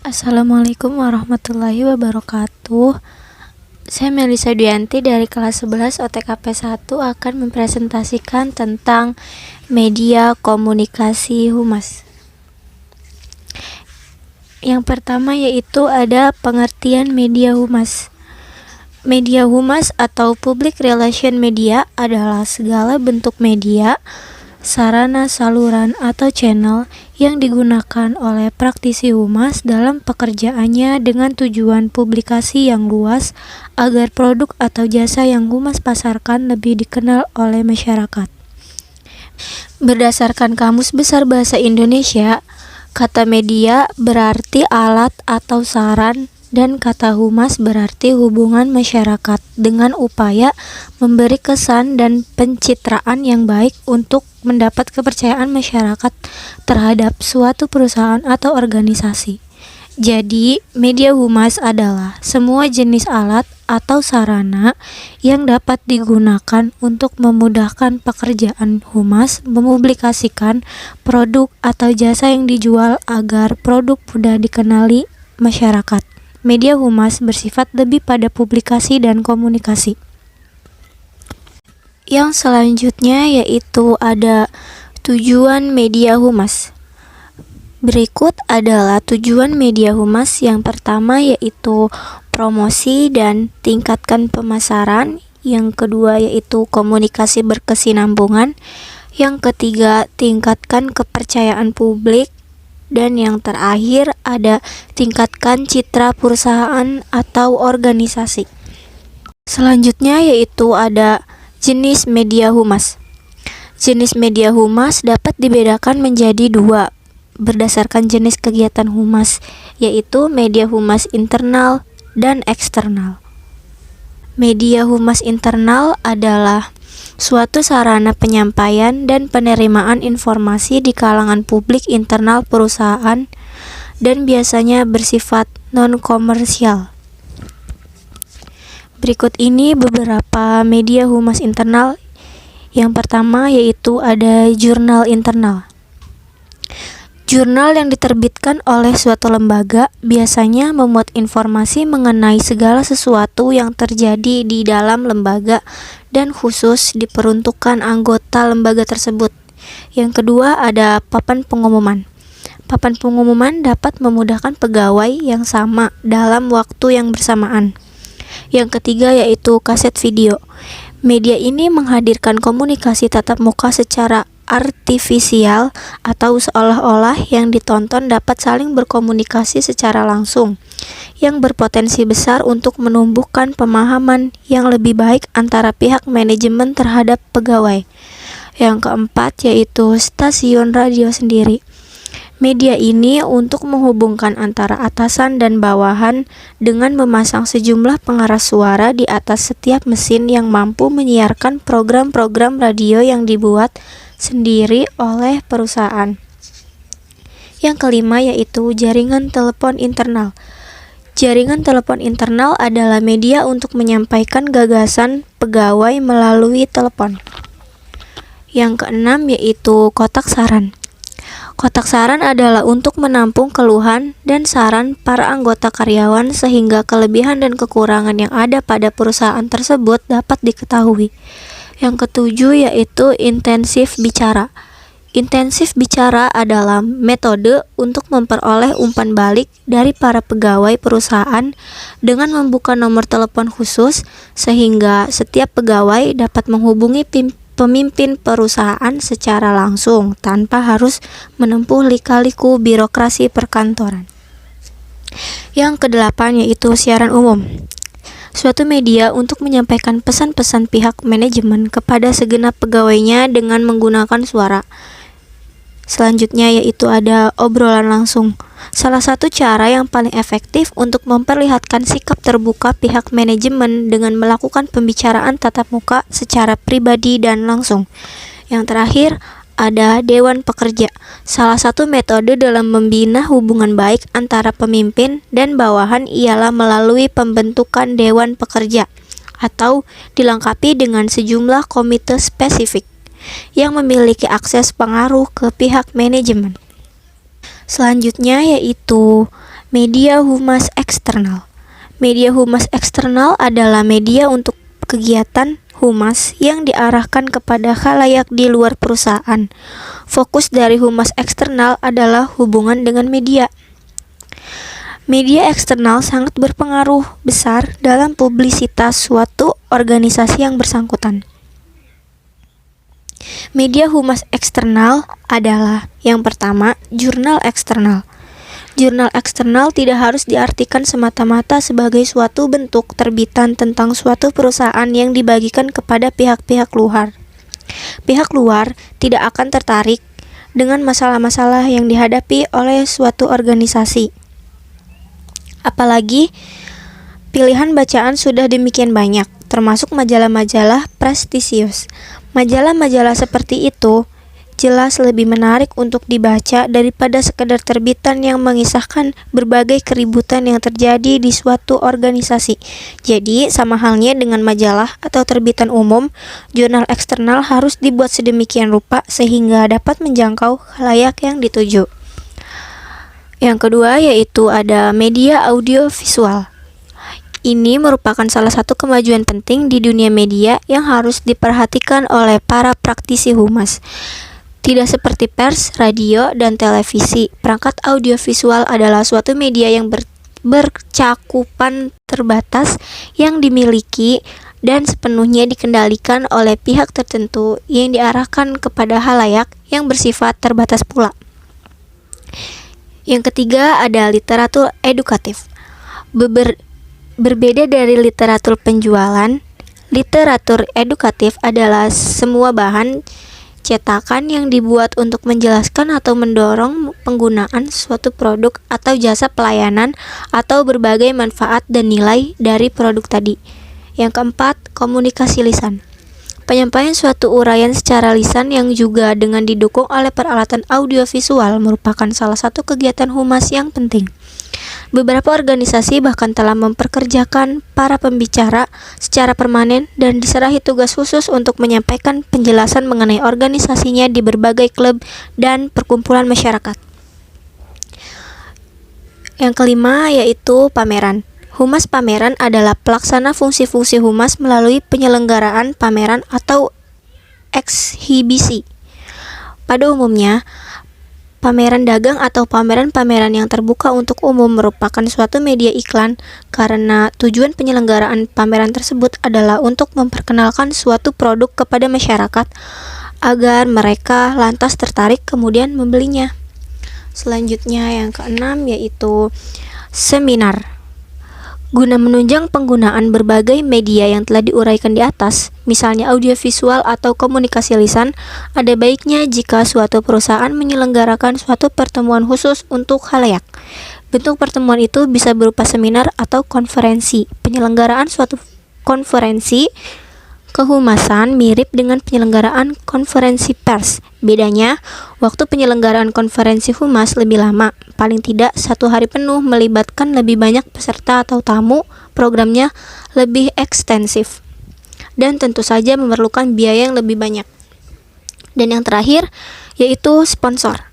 Assalamualaikum warahmatullahi wabarakatuh. Saya Melisa Duyanti dari kelas 11 OTKP 1 akan mempresentasikan tentang media komunikasi humas. Yang pertama yaitu ada pengertian media humas. Media humas atau public relation media adalah segala bentuk media, sarana, saluran, atau channel yang digunakan oleh praktisi humas dalam pekerjaannya dengan tujuan publikasi yang luas agar produk atau jasa yang humas pasarkan lebih dikenal oleh masyarakat. Berdasarkan Kamus Besar Bahasa Indonesia, kata media berarti alat atau saran, dan kata humas berarti hubungan masyarakat dengan upaya memberi kesan dan pencitraan yang baik untuk mendapat kepercayaan masyarakat terhadap suatu perusahaan atau organisasi. Jadi, media humas adalah semua jenis alat atau sarana yang dapat digunakan untuk memudahkan pekerjaan humas mempublikasikan produk atau jasa yang dijual agar produk mudah dikenali masyarakat. Media humas bersifat lebih pada publikasi dan komunikasi. Yang selanjutnya yaitu ada tujuan media humas. Berikut adalah tujuan media humas. Yang pertama yaitu promosi dan tingkatkan pemasaran. Yang kedua yaitu komunikasi berkesinambungan. Yang ketiga, tingkatkan kepercayaan publik. Dan yang terakhir ada tingkatkan citra perusahaan atau organisasi. Selanjutnya yaitu ada jenis media humas. Jenis media humas dapat dibedakan menjadi dua berdasarkan jenis kegiatan humas, yaitu media humas internal dan eksternal. Media humas internal adalah suatu sarana penyampaian dan penerimaan informasi di kalangan publik internal perusahaan dan biasanya bersifat non-komersial. Berikut ini beberapa media humas internal. Yang pertama yaitu ada jurnal internal. Jurnal yang diterbitkan oleh suatu lembaga biasanya memuat informasi mengenai segala sesuatu yang terjadi di dalam lembaga dan khusus diperuntukkan anggota lembaga tersebut. Yang kedua ada papan pengumuman. Papan pengumuman dapat memudahkan pegawai yang sama dalam waktu yang bersamaan. Yang ketiga yaitu kaset video. Media ini menghadirkan komunikasi tatap muka secara artifisial atau seolah-olah yang ditonton dapat saling berkomunikasi secara langsung, yang berpotensi besar untuk menumbuhkan pemahaman yang lebih baik antara pihak manajemen terhadap pegawai. Yang keempat yaitu stasiun radio sendiri. Media ini untuk menghubungkan antara atasan dan bawahan dengan memasang sejumlah pengeras suara di atas setiap mesin yang mampu menyiarkan program-program radio yang dibuat sendiri oleh perusahaan. Yang kelima yaitu jaringan telepon internal. Jaringan telepon internal adalah media untuk menyampaikan gagasan pegawai melalui telepon. Yang keenam yaitu kotak saran. Kotak saran adalah untuk menampung keluhan dan saran para anggota karyawan sehingga kelebihan dan kekurangan yang ada pada perusahaan tersebut dapat diketahui. Yang ketujuh yaitu intensif bicara. Intensif bicara adalah metode untuk memperoleh umpan balik dari para pegawai perusahaan dengan membuka nomor telepon khusus sehingga setiap pegawai dapat menghubungi pemimpin perusahaan secara langsung tanpa harus menempuh lika-liku birokrasi perkantoran. Yang kedelapan yaitu siaran umum. Suatu media untuk menyampaikan pesan-pesan pihak manajemen kepada segenap pegawainya dengan menggunakan suara. Selanjutnya yaitu ada obrolan langsung. Salah satu cara yang paling efektif untuk memperlihatkan sikap terbuka pihak manajemen dengan melakukan pembicaraan tatap muka secara pribadi dan langsung. Yang terakhir ada dewan pekerja. Salah satu metode dalam membina hubungan baik antara pemimpin dan bawahan ialah melalui pembentukan dewan pekerja atau dilengkapi dengan sejumlah komite spesifik yang memiliki akses pengaruh ke pihak manajemen. Selanjutnya yaitu Media humas eksternal. Media humas eksternal adalah media untuk kegiatan humas yang diarahkan kepada khalayak di luar perusahaan. Fokus dari humas eksternal adalah hubungan dengan media. Media eksternal sangat berpengaruh besar dalam publisitas suatu organisasi yang bersangkutan. Media humas eksternal adalah yang pertama, jurnal eksternal. Jurnal eksternal tidak harus diartikan semata-mata sebagai suatu bentuk terbitan tentang suatu perusahaan yang dibagikan kepada pihak-pihak luar. Pihak luar tidak akan tertarik dengan masalah-masalah yang dihadapi oleh suatu organisasi. Apalagi pilihan bacaan sudah demikian banyak, termasuk majalah-majalah prestisius. Majalah-majalah seperti itu jelas lebih menarik untuk dibaca daripada sekedar terbitan yang mengisahkan berbagai keributan yang terjadi di suatu organisasi. Jadi, sama halnya dengan majalah atau terbitan umum, jurnal eksternal harus dibuat sedemikian rupa sehingga dapat menjangkau khalayak yang dituju. Yang kedua yaitu ada media audiovisual. Ini merupakan salah satu kemajuan penting di dunia media yang harus diperhatikan oleh para praktisi humas. Tidak seperti pers, radio, dan televisi, perangkat audiovisual adalah suatu media yang bercakupan terbatas yang dimiliki dan sepenuhnya dikendalikan oleh pihak tertentu yang diarahkan kepada khalayak yang bersifat terbatas pula. Yang ketiga ada literatur edukatif. Berbeda dari literatur penjualan, literatur edukatif adalah semua bahan cetakan yang dibuat untuk menjelaskan atau mendorong penggunaan suatu produk atau jasa pelayanan atau berbagai manfaat dan nilai dari produk tadi. Yang keempat, komunikasi lisan. Penyampaian suatu uraian secara lisan yang juga dengan didukung oleh peralatan audiovisual merupakan salah satu kegiatan humas yang penting. Beberapa organisasi bahkan telah memperkerjakan para pembicara secara permanen dan diserahi tugas khusus untuk menyampaikan penjelasan mengenai organisasinya di berbagai klub dan perkumpulan masyarakat. Yang kelima yaitu pameran. Humas pameran adalah pelaksana fungsi-fungsi humas melalui penyelenggaraan pameran atau ekshibisi. Pada umumnya, pameran dagang atau pameran-pameran yang terbuka untuk umum merupakan suatu media iklan karena tujuan penyelenggaraan pameran tersebut adalah untuk memperkenalkan suatu produk kepada masyarakat agar mereka lantas tertarik kemudian membelinya. Selanjutnya yang keenam yaitu seminar. Guna menunjang penggunaan berbagai media yang telah diuraikan di atas, misalnya audiovisual atau komunikasi lisan, ada baiknya jika suatu perusahaan menyelenggarakan suatu pertemuan khusus untuk khalayak. Bentuk pertemuan itu bisa berupa seminar atau konferensi. Penyelenggaraan suatu konferensi kehumasan mirip dengan penyelenggaraan konferensi pers. Bedanya, waktu penyelenggaraan konferensi humas lebih lama, paling tidak 1 hari penuh, melibatkan lebih banyak peserta atau tamu, programnya lebih ekstensif, dan tentu saja memerlukan biaya yang lebih banyak. Dan yang terakhir, yaitu sponsor.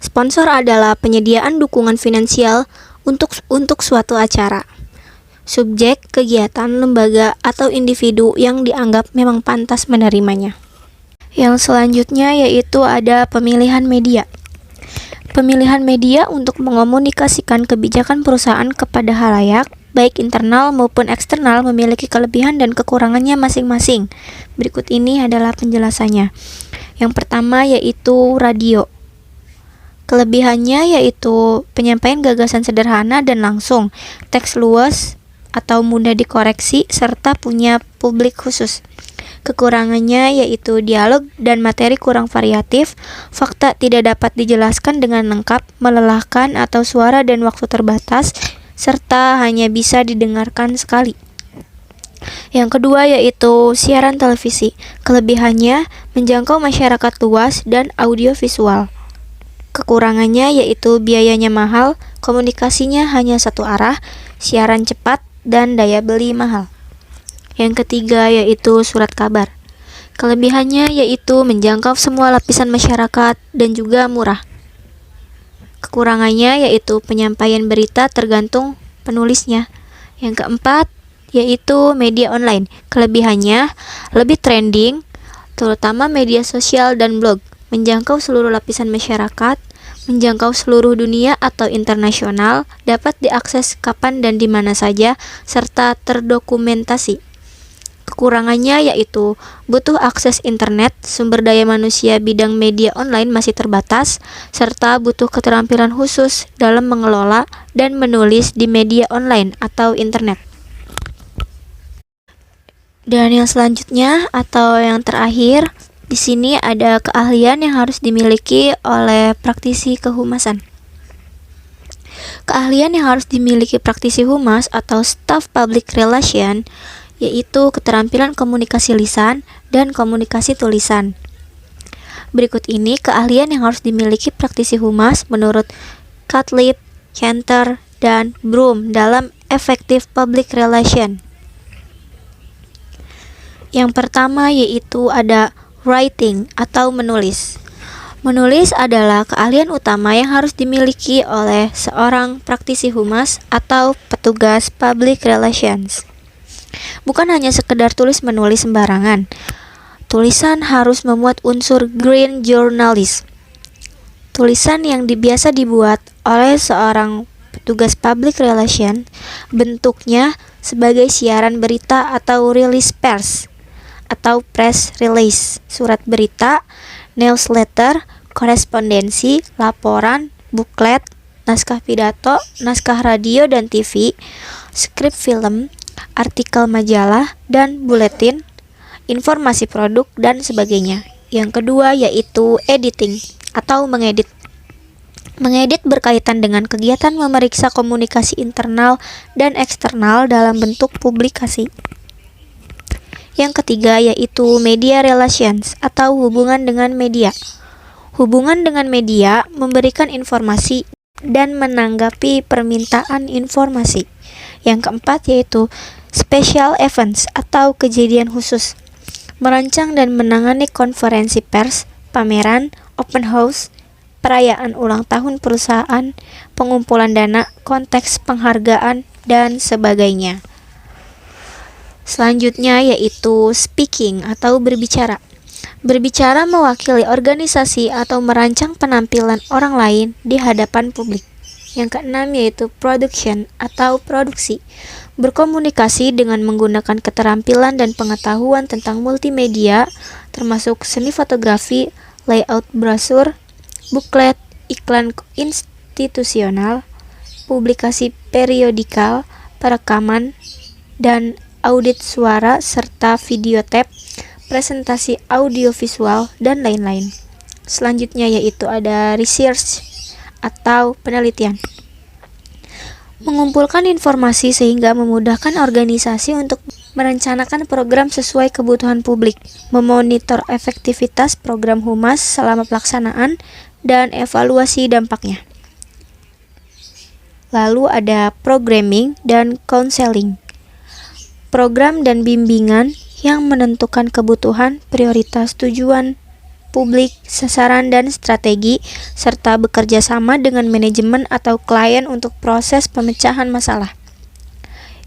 Sponsor adalah penyediaan dukungan finansial untuk suatu acara. Subjek, kegiatan, lembaga, atau individu yang dianggap memang pantas menerimanya. Yang selanjutnya yaitu ada pemilihan media. Pemilihan media untuk mengomunikasikan kebijakan perusahaan kepada khalayak, baik internal maupun eksternal, memiliki kelebihan dan kekurangannya masing-masing. Berikut ini adalah penjelasannya. Yang pertama yaitu radio. Kelebihannya yaitu penyampaian gagasan sederhana dan langsung, teks luas atau mudah dikoreksi, serta punya publik khusus. Kekurangannya yaitu dialog dan materi kurang variatif, fakta tidak dapat dijelaskan dengan lengkap, melelahkan atau suara dan waktu terbatas, serta hanya bisa didengarkan sekali. Yang kedua yaitu siaran televisi. Kelebihannya menjangkau masyarakat luas dan audiovisual. Kekurangannya yaitu biayanya mahal, komunikasinya hanya satu arah, siaran cepat, dan daya beli mahal. Yang ketiga yaitu surat kabar. Kelebihannya yaitu menjangkau semua lapisan masyarakat dan juga murah. Kekurangannya yaitu penyampaian berita tergantung penulisnya. Yang keempat yaitu media online. Kelebihannya lebih trending, terutama media sosial dan blog, menjangkau seluruh lapisan masyarakat, menjangkau seluruh dunia atau internasional, dapat diakses kapan dan di mana saja, serta terdokumentasi. Kekurangannya yaitu butuh akses internet, sumber daya manusia bidang media online masih terbatas, serta butuh keterampilan khusus dalam mengelola dan menulis di media online atau internet. Dan yang selanjutnya atau yang terakhir, di sini ada keahlian yang harus dimiliki oleh praktisi kehumasan. Keahlian yang harus dimiliki praktisi humas atau staff public relation yaitu keterampilan komunikasi lisan dan komunikasi tulisan. Berikut ini keahlian yang harus dimiliki praktisi humas menurut Cutlip, Cantor, dan Broom dalam effective public relation. Yang pertama yaitu ada writing atau menulis. Menulis adalah keahlian utama yang harus dimiliki oleh seorang praktisi humas atau petugas public relations. Bukan hanya sekedar tulis menulis sembarangan. Tulisan harus memuat unsur green journalist. Tulisan yang biasa dibuat oleh seorang petugas public relation bentuknya sebagai siaran berita atau rilis pers atau press release, surat berita, newsletter, korespondensi, laporan, buklet, naskah pidato, naskah radio dan TV, skrip film, artikel majalah, dan buletin, informasi produk, dan sebagainya. Yang kedua yaitu editing atau mengedit. Mengedit berkaitan dengan kegiatan memeriksa komunikasi internal dan eksternal dalam bentuk publikasi. Yang ketiga yaitu media relations atau hubungan dengan media. Hubungan dengan media memberikan informasi dan menanggapi permintaan informasi. Yang keempat yaitu special events atau kejadian khusus. Merancang dan menangani konferensi pers, pameran, open house, perayaan ulang tahun perusahaan, pengumpulan dana, konteks penghargaan, dan sebagainya. Selanjutnya yaitu speaking atau berbicara. Berbicara mewakili organisasi atau merancang penampilan orang lain di hadapan publik. Yang keenam yaitu production atau produksi. Berkomunikasi dengan menggunakan keterampilan dan pengetahuan tentang multimedia, termasuk seni fotografi, layout brosur, buklet, iklan institusional, publikasi periodikal, perekaman, dan audit suara serta video tape, presentasi audiovisual, dan lain-lain. Selanjutnya yaitu ada research atau penelitian. Mengumpulkan informasi sehingga memudahkan organisasi untuk merencanakan program sesuai kebutuhan publik, memonitor efektivitas program humas selama pelaksanaan, dan evaluasi dampaknya. Lalu ada programming dan counseling. Program dan bimbingan yang menentukan kebutuhan, prioritas, tujuan publik, sasaran, dan strategi, serta bekerja sama dengan manajemen atau klien untuk proses pemecahan masalah.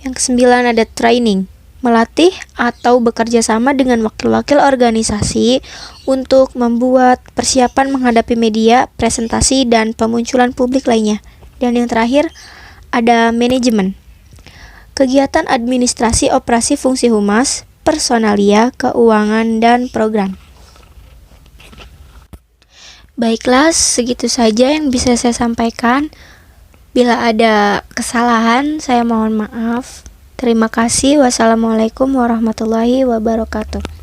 Yang kesembilan ada training, melatih atau bekerja sama dengan wakil-wakil organisasi untuk membuat persiapan menghadapi media, presentasi, dan pemunculan publik lainnya. Dan yang terakhir ada manajemen, kegiatan administrasi operasi fungsi humas, personalia, keuangan, dan program. Baiklah, segitu saja yang bisa saya sampaikan. Bila ada kesalahan, saya mohon maaf. Terima kasih. Wassalamualaikum warahmatullahi wabarakatuh.